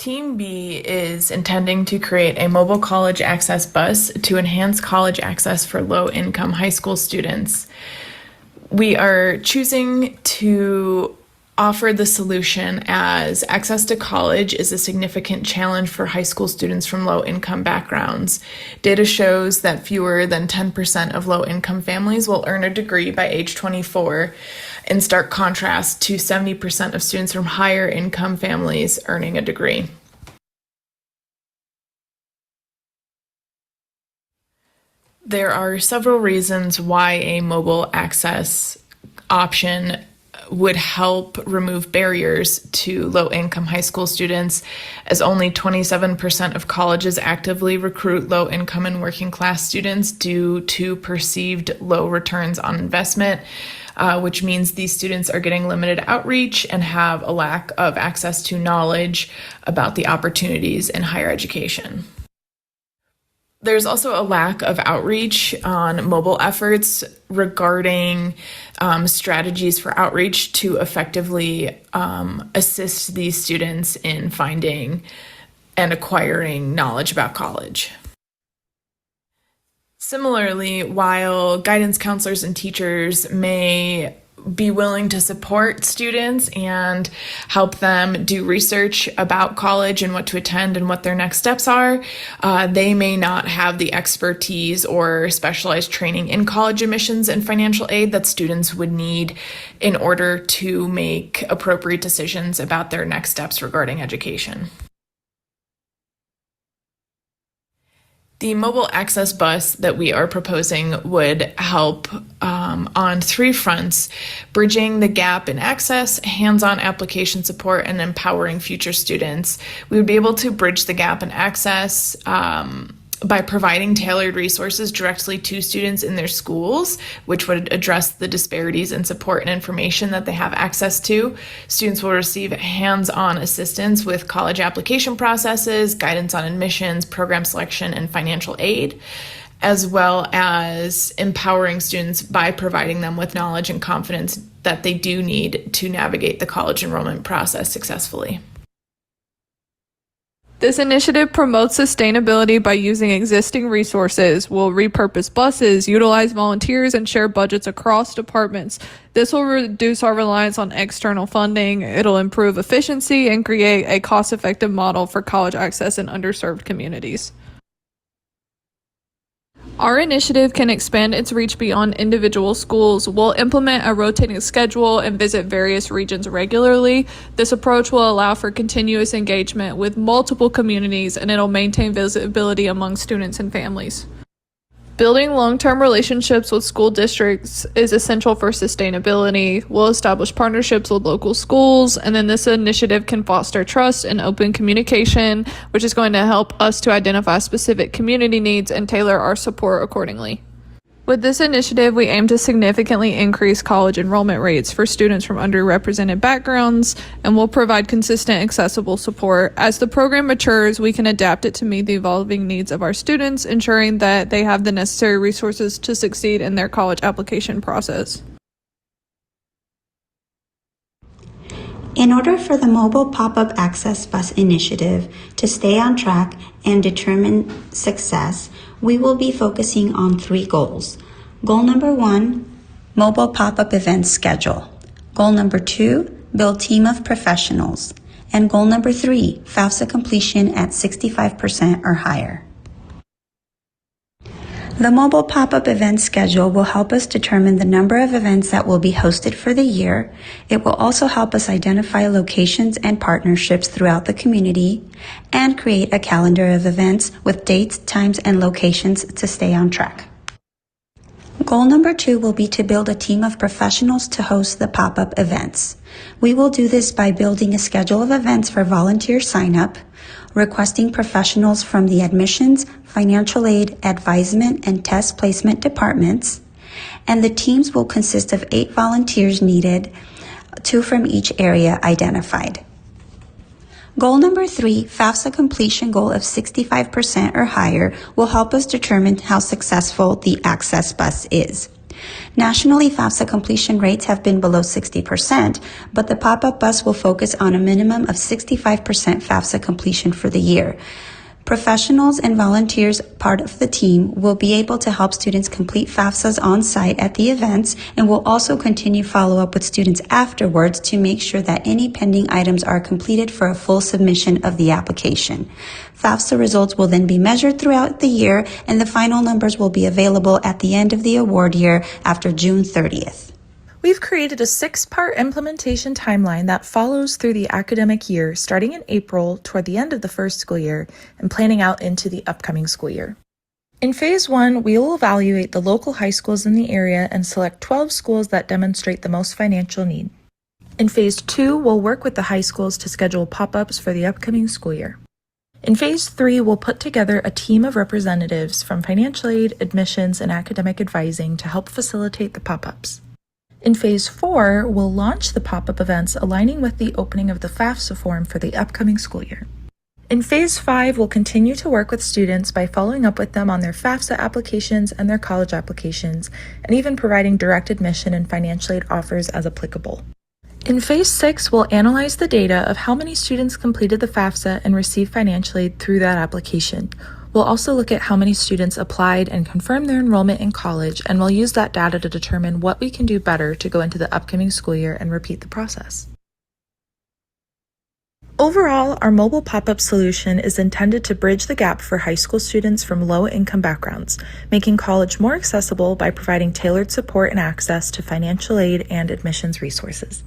Team B is intending to create a mobile college access bus to enhance college access for low-income high school students. We are choosing to offer the solution as access to college is a significant challenge for high school students from low-income backgrounds. Data shows that fewer than 10% of low-income families will earn a degree by age 24, in stark contrast to 70% of students from higher income families earning a degree. There are several reasons why a mobile access option would help remove barriers to low-income high school students, as only 27% of colleges actively recruit low-income and working-class students due to perceived low returns on investment, which means these students are getting limited outreach and have a lack of access to knowledge about the opportunities in higher education. There's also a lack of outreach on mobile efforts regarding strategies for outreach to effectively assist these students in finding and acquiring knowledge about college. Similarly, while guidance counselors and teachers may be willing to support students and help them do research about college and what to attend and what their next steps are, they may not have the expertise or specialized training in college admissions and financial aid that students would need in order to make appropriate decisions about their next steps regarding education. The mobile access bus that we are proposing would help on three fronts: bridging the gap in access, hands-on application support, and empowering future students. We would be able to bridge the gap in access by providing tailored resources directly to students in their schools, which would address the disparities in support and information that they have access to. Students will receive hands-on assistance with college application processes, guidance on admissions, program selection, and financial aid, as well as empowering students by providing them with knowledge and confidence that they do need to navigate the college enrollment process successfully. This initiative promotes sustainability by using existing resources, will repurpose buses, utilize volunteers, and share budgets across departments. This will reduce our reliance on external funding. It'll improve efficiency and create a cost-effective model for college access in underserved communities. Our initiative can expand its reach beyond individual schools. We'll implement a rotating schedule and visit various regions regularly. This approach will allow for continuous engagement with multiple communities, and it'll maintain visibility among students and families. Building long-term relationships with school districts is essential for sustainability. We'll establish partnerships with local schools, and then this initiative can foster trust and open communication, which is going to help us to identify specific community needs and tailor our support accordingly. With this initiative, we aim to significantly increase college enrollment rates for students from underrepresented backgrounds, and will provide consistent, accessible support. As the program matures, we can adapt it to meet the evolving needs of our students, ensuring that they have the necessary resources to succeed in their college application process. In order for the Mobile Pop-Up Access Bus initiative to stay on track and determine success, we will be focusing on three goals. Goal number 1, mobile pop-up event schedule. Goal number 2, build team of professionals. And goal number 3, FAFSA completion at 65% or higher. The mobile pop-up event schedule will help us determine the number of events that will be hosted for the year. It will also help us identify locations and partnerships throughout the community and create a calendar of events with dates, times, and locations to stay on track. Goal number 2 will be to build a team of professionals to host the pop-up events. We will do this by building a schedule of events for volunteer sign-up, requesting professionals from the admissions, financial aid, advisement, and test placement departments, and the teams will consist of 8 volunteers needed, 2 from each area identified. Goal number 3, FAFSA completion goal of 65% or higher, will help us determine how successful the access bus is. Nationally, FAFSA completion rates have been below 60%, but the pop-up bus will focus on a minimum of 65% FAFSA completion for the year. Professionals and volunteers, part of the team, will be able to help students complete FAFSAs on site at the events and will also continue follow-up with students afterwards to make sure that any pending items are completed for a full submission of the application. FAFSA results will then be measured throughout the year, and the final numbers will be available at the end of the award year after June 30th. We've created a 6-part implementation timeline that follows through the academic year, starting in April toward the end of the first school year and planning out into the upcoming school year. In Phase 1, we will evaluate the local high schools in the area and select 12 schools that demonstrate the most financial need. In Phase 2, we'll work with the high schools to schedule pop-ups for the upcoming school year. In Phase 3, we'll put together a team of representatives from financial aid, admissions, and academic advising to help facilitate the pop-ups. In Phase 4, we'll launch the pop-up events aligning with the opening of the FAFSA form for the upcoming school year. In Phase 5, we'll continue to work with students by following up with them on their FAFSA applications and their college applications, and even providing direct admission and financial aid offers as applicable. In Phase 6, we'll analyze the data of how many students completed the FAFSA and received financial aid through that application. We'll also look at how many students applied and confirmed their enrollment in college, and we'll use that data to determine what we can do better to go into the upcoming school year and repeat the process. Overall, our mobile pop-up solution is intended to bridge the gap for high school students from low-income backgrounds, making college more accessible by providing tailored support and access to financial aid and admissions resources.